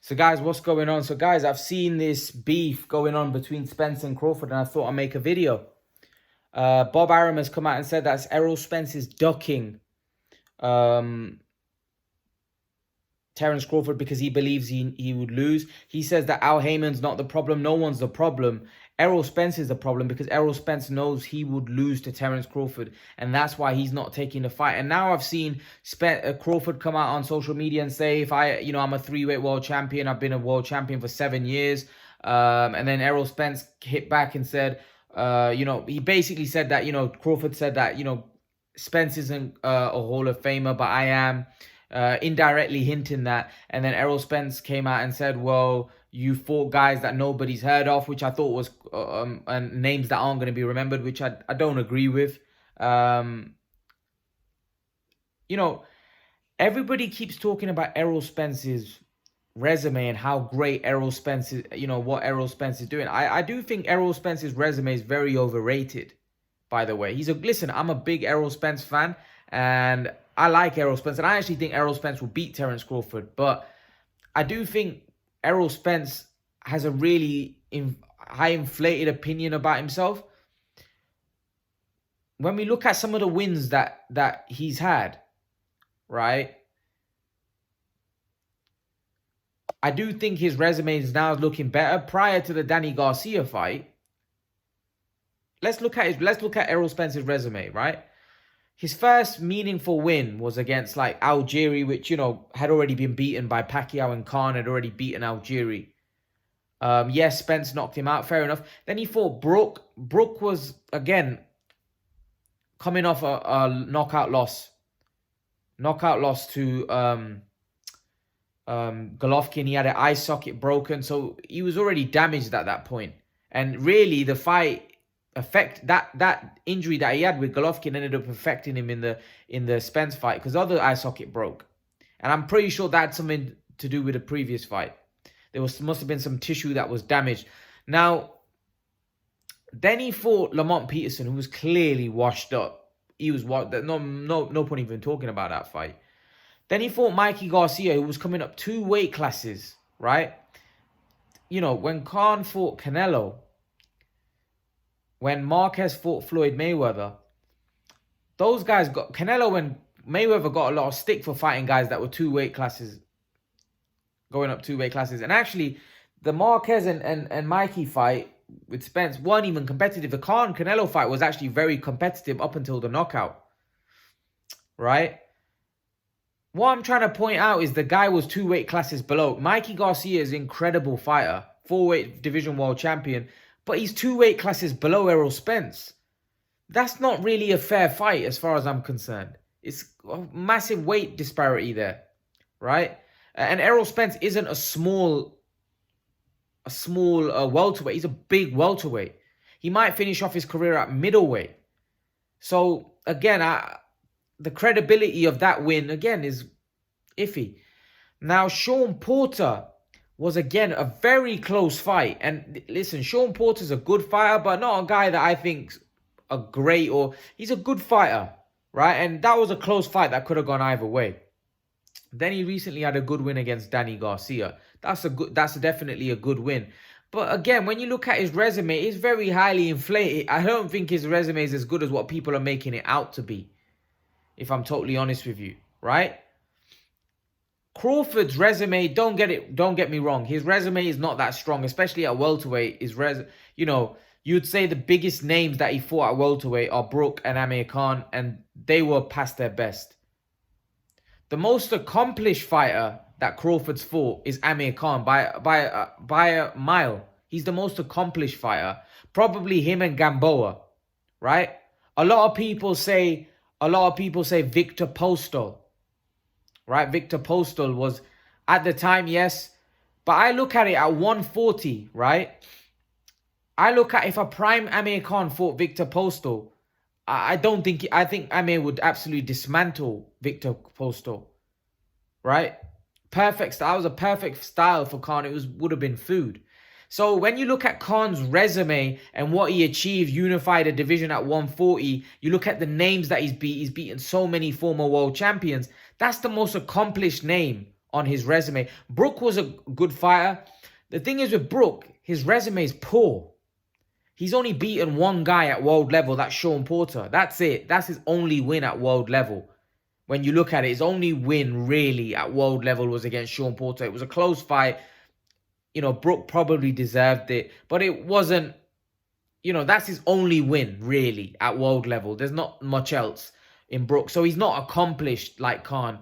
So guys, what's going on? So guys, I've seen this beef going on between Spence and Crawford, and I thought I'd make a video. Bob Arum has come out and said that Errol Spence is ducking Terence Crawford because he believes he would lose. He says that Al Heyman's not the problem. No one's the problem. Errol Spence is the problem because Errol Spence knows he would lose to Terence Crawford, and that's why he's not taking the fight. And now I've seen Crawford come out on social media and say, if I'm a 3-weight world champion, I've been a world champion for 7 years. And then Errol Spence hit back and said, he basically said that, Crawford said that, Spence isn't a Hall of Famer, but I am. Indirectly hinting that. And then Errol Spence came out and said, well, you fought guys that nobody's heard of, which I thought was and names that aren't going to be remembered, which I don't agree with. Everybody keeps talking about Errol Spence's resume and how great Errol Spence is, what Errol Spence is doing. I do think Errol Spence's resume is very overrated, by the way. Listen, I'm a big Errol Spence fan, and I like Errol Spence, and I actually think Errol Spence will beat Terence Crawford. But I do think Errol Spence has a really high inflated opinion about himself. When we look at some of the wins that he's had, right? I do think his resume is now looking better. Prior to the Danny Garcia fight, let's look at Errol Spence's resume, right? His first meaningful win was against Algieri, which, had already been beaten by Pacquiao, and Khan had already beaten Algieri. Yes, Spence knocked him out, fair enough. Then he fought Brook. Brook was, again, coming off a knockout loss. Knockout loss to Golovkin. He had an eye socket broken, so he was already damaged at that point. And really, the fight that injury that he had with Golovkin ended up affecting him in the Spence fight because the other eye socket broke, and I'm pretty sure that had something to do with the previous fight. Must have been some tissue that was damaged. Now, then he fought Lamont Peterson, who was clearly washed up. He was no point even talking about that fight. Then he fought Mikey Garcia, who was coming up 2 weight classes, right? When Khan fought Canelo, when Marquez fought Floyd Mayweather, those guys got... Canelo and Mayweather got a lot of stick for fighting guys that were 2 weight classes, going up 2 weight classes. And actually, the Marquez and Mikey fight with Spence weren't even competitive. The Khan-Canelo fight was actually very competitive up until the knockout, right? What I'm trying to point out is the guy was 2 weight classes below. Mikey Garcia is an incredible fighter, 4-weight division world champion, but he's 2 weight classes below Errol Spence. That's not really a fair fight as far as I'm concerned. It's a massive weight disparity there, right? And Errol Spence isn't a small welterweight. He's a big welterweight. He might finish off his career at middleweight. So, again, the credibility of that win, again, is iffy. Now, Sean Porter was, again, a very close fight. And listen, Sean Porter's a good fighter, but not a guy that I think's he's a good fighter, right? And that was a close fight that could have gone either way. Then he recently had a good win against Danny Garcia. That's definitely a good win. But again, when you look at his resume, it's very highly inflated. I don't think his resume is as good as what people are making it out to be, if I'm totally honest with you, right? Crawford's resume, don't get me wrong, his resume is not that strong, especially at welterweight. You'd say the biggest names that he fought at welterweight are Brook and Amir Khan, and they were past their best. The most accomplished fighter that Crawford's fought is Amir Khan by a mile. He's the most accomplished fighter, probably him and Gamboa, right? A lot of people say Victor Postol, right? Victor Postol was, at the time, yes. But I look at it at 140, right? I look at if a prime Amir Khan fought Victor Postol, I think Amir would absolutely dismantle Victor Postol, right? Perfect style. That was a perfect style for Khan. Would have been food. So when you look at Khan's resume and what he achieved, unified a division at 140, you look at the names that he's beaten so many former world champions. That's the most accomplished name on his resume. Brook was a good fighter. The thing is with Brook, his resume is poor. He's only beaten one guy at world level, that's Sean Porter. That's it. That's his only win at world level. When you look at it, his only win really at world level was against Sean Porter. It was a close fight. You know, Brook probably deserved it, but it wasn't, you know, that's his only win really at world level. There's not much else in Brook. So he's not accomplished like Khan.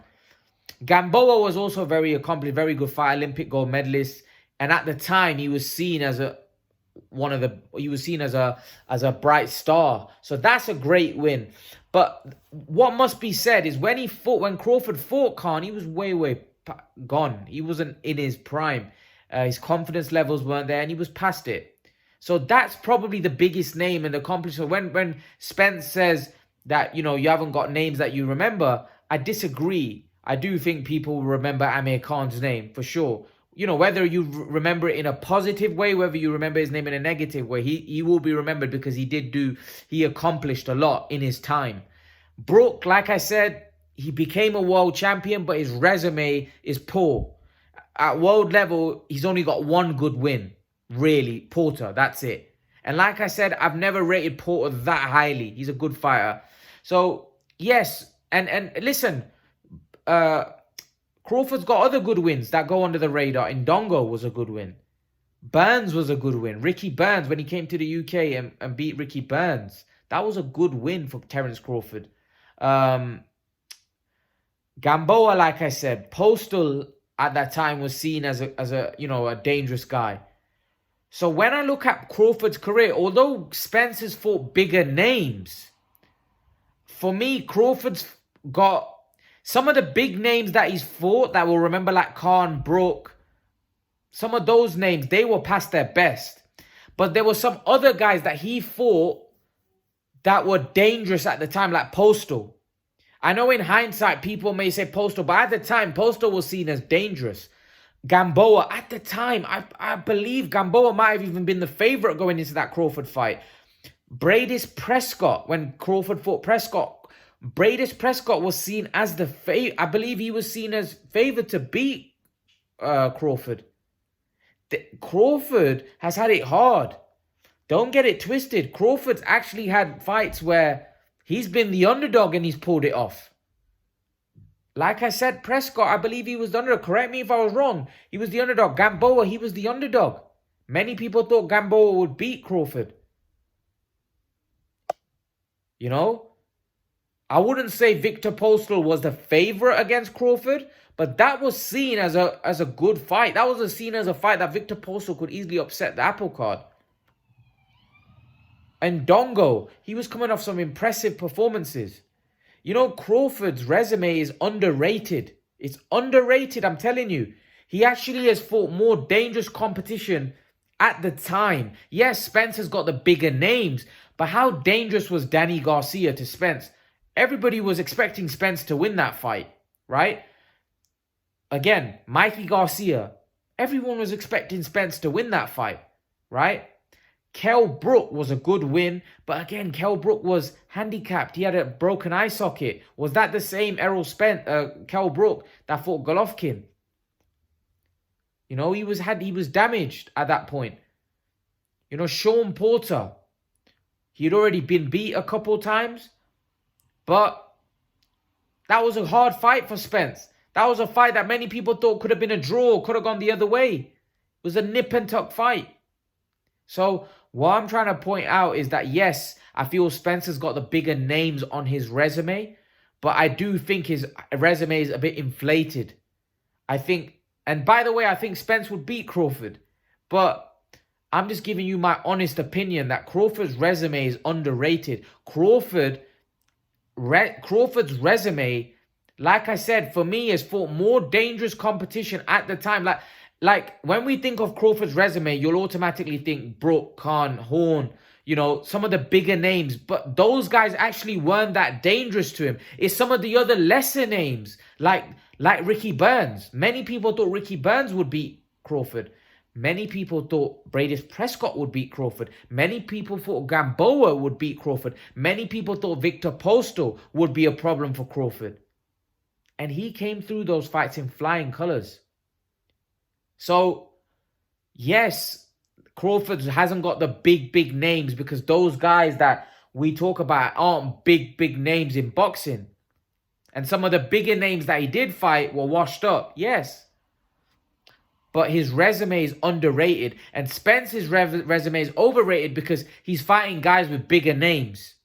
Gamboa was also very accomplished, very good fighter, Olympic gold medalist. And at the time, he was seen as a bright star. So that's a great win. But what must be said is when Crawford fought Khan, he was way gone. He wasn't in his prime. His confidence levels weren't there and he was past it. So that's probably the biggest name and accomplishment. When Spence says that, you know, you haven't got names that you remember, I disagree. I do think people will remember Amir Khan's name for sure. You know, whether you remember it in a positive way, whether you remember his name in a negative way, he will be remembered because he accomplished a lot in his time. Brook, like I said, he became a world champion, but his resume is poor. At world level, he's only got one good win, really, Porter, that's it. And like I said, I've never rated Porter that highly. He's a good fighter. So, yes, and listen, Crawford's got other good wins that go under the radar. Ndongo was a good win. Burns was a good win. Ricky Burns, when he came to the UK and beat Ricky Burns, that was a good win for Terence Crawford. Gamboa, like I said, Postal at that time was seen as a you know, a dangerous guy. So when I look at Crawford's career, although Spence has fought bigger names, for me, Crawford's got some of the big names that he's fought that we'll remember, like Khan, Brook, some of those names, they were past their best. But there were some other guys that he fought that were dangerous at the time, like Postal. I know in hindsight, people may say Postal, but at the time, Postal was seen as dangerous. Gamboa, at the time, I believe Gamboa might have even been the favorite going into that Crawford fight. Bradis Prescott, when Crawford fought Prescott, Bradis Prescott was seen as the I believe he was seen as favored to beat Crawford. Crawford has had it hard. Don't get it twisted. Crawford's actually had fights where he's been the underdog and he's pulled it off. Like I said, Prescott, I believe he was the underdog. Correct me if I was wrong. He was the underdog. Gamboa, he was the underdog. Many people thought Gamboa would beat Crawford. You know? I wouldn't say Victor Postal was the favorite against Crawford, but that was seen as a good fight. That was seen as a fight that Victor Postal could easily upset the apple card. And Ndongo, he was coming off some impressive performances. You know, Crawford's resume is underrated. It's underrated, I'm telling you. He actually has fought more dangerous competition at the time. Yes, Spence has got the bigger names, but how dangerous was Danny Garcia to Spence? Everybody was expecting Spence to win that fight, right? Again, Mikey Garcia, everyone was expecting Spence to win that fight, right? Kell Brook was a good win, but again, Kell Brook was handicapped. He had a broken eye socket. Was that the same Errol Spence, Kell Brook that fought Golovkin? You know, he was damaged at that point. You know, Sean Porter, he'd already been beat a couple times, but that was a hard fight for Spence. That was a fight that many people thought could have been a draw, could have gone the other way. It was a nip and tuck fight. So what I'm trying to point out is that, yes, I feel Spencer's got the bigger names on his resume, but I do think his resume is a bit inflated. I think, and by the way, I think Spence would beat Crawford, but I'm just giving you my honest opinion that Crawford's resume is underrated. Crawford's resume, like I said, for me, has fought more dangerous competition at the time. Like when we think of Crawford's resume, you'll automatically think Brook, Khan, Horn, you know, some of the bigger names. But those guys actually weren't that dangerous to him. It's some of the other lesser names, like Ricky Burns. Many people thought Ricky Burns would beat Crawford. Many people thought Bradis Prescott would beat Crawford. Many people thought Gamboa would beat Crawford. Many people thought Victor Postal would be a problem for Crawford. And he came through those fights in flying colors. So, yes, Crawford hasn't got the big names, because those guys that we talk about aren't big names in boxing. And some of the bigger names that he did fight were washed up, yes. But his resume is underrated. And Spence's resume is overrated because he's fighting guys with bigger names.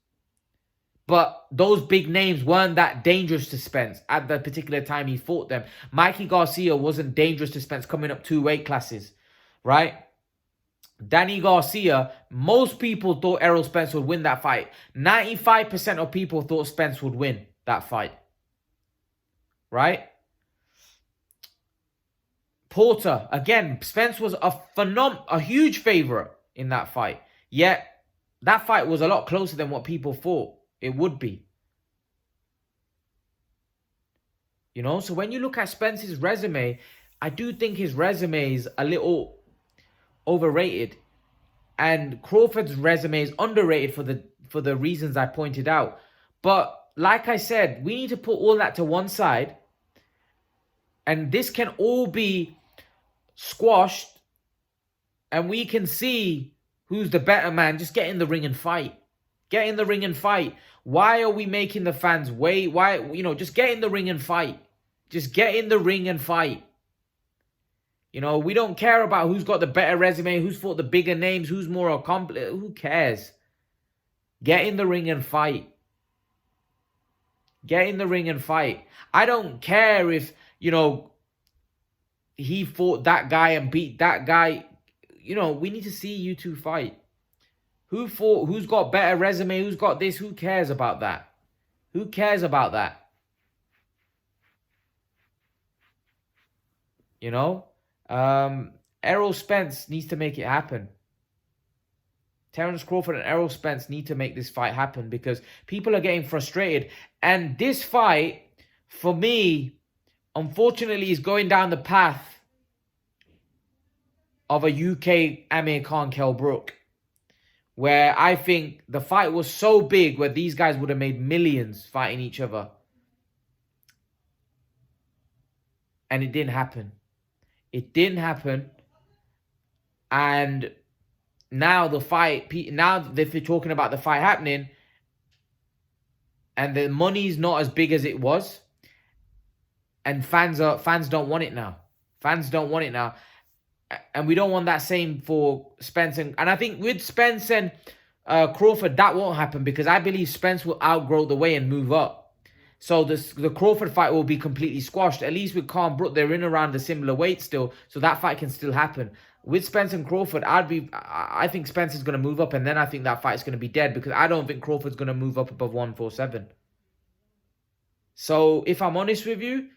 But those big names weren't that dangerous to Spence at the particular time he fought them. Mikey Garcia wasn't dangerous to Spence coming up 2 weight classes, right? Danny Garcia, most people thought Errol Spence would win that fight. 95% of people thought Spence would win that fight, right? Porter, again, Spence was a huge favorite in that fight. Yet, that fight was a lot closer than what people thought it would be. You know, so when you look at Spence's resume, I do think his resume is a little overrated. And Crawford's resume is underrated for the reasons I pointed out. But like I said, we need to put all that to one side. And this can all be squashed, and we can see who's the better man. Just get in the ring and fight. Get in the ring and fight. Why are we making the fans wait? Why, just get in the ring and fight. Just get in the ring and fight. We don't care about who's got the better resume, who's fought the bigger names, who's more accomplished. Who cares? Get in the ring and fight. Get in the ring and fight. I don't care if, he fought that guy and beat that guy. We need to see you two fight. Who fought? Who's got better resume? Who's got this? Who cares about that? Who cares about that? Errol Spence needs to make it happen. Terence Crawford and Errol Spence need to make this fight happen, because people are getting frustrated. And this fight, for me, unfortunately, is going down the path of a UK Amir Khan Kell Brook, where I think the fight was so big where these guys would have made millions fighting each other. And it didn't happen. It didn't happen. And now the fight, now if you're talking about the fight happening, and the money's not as big as it was, and fans don't want it now. Fans don't want it now. And we don't want that same for Spence. And I think with Spence and Crawford, that won't happen, because I believe Spence will outgrow the weight and move up. So the Crawford fight will be completely squashed. At least with Khan Brook, they're in around a similar weight still, so that fight can still happen. With Spence and Crawford, I think Spence is going to move up, and then I think that fight's going to be dead, because I don't think Crawford's going to move up above 147. So if I'm honest with you,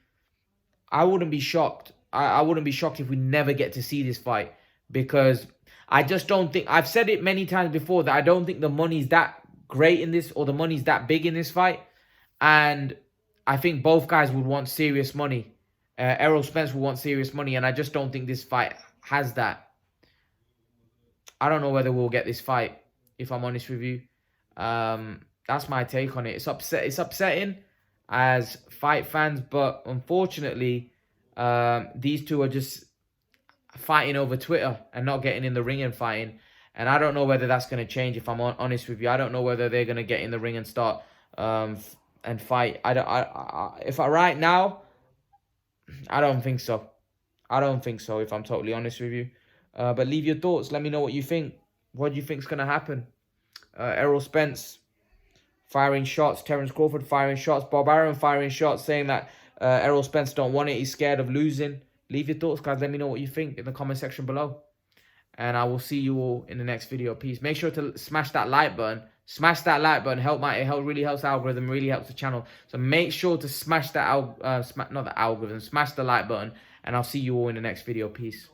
I wouldn't be shocked. I wouldn't be shocked if we never get to see this fight, because I just don't think, I've said it many times before, that I don't think the money's that great in this, or the money's that big in this fight. And I think both guys would want serious money. Errol Spence would want serious money, and I just don't think this fight has that. I don't know whether we'll get this fight, if I'm honest with you. That's my take on it. It's upsetting as fight fans, but unfortunately, these two are just fighting over Twitter and not getting in the ring and fighting. And I don't know whether that's going to change, if I'm honest with you. I don't know whether they're going to get in the ring and start and fight. Right now, I don't think so. I don't think so, if I'm totally honest with you. But leave your thoughts. Let me know what you think. What do you think is going to happen? Errol Spence firing shots. Terence Crawford firing shots. Bob Arum firing shots, saying that Errol Spence don't want it. He's scared of losing. Leave your thoughts, guys. Let me know what you think in the comment section below. And I will see you all in the next video. Peace. Make sure to smash that like button. Smash that like button. It really helps the algorithm. Really helps the channel. So make sure to smash that smash the like button. And I'll see you all in the next video. Peace.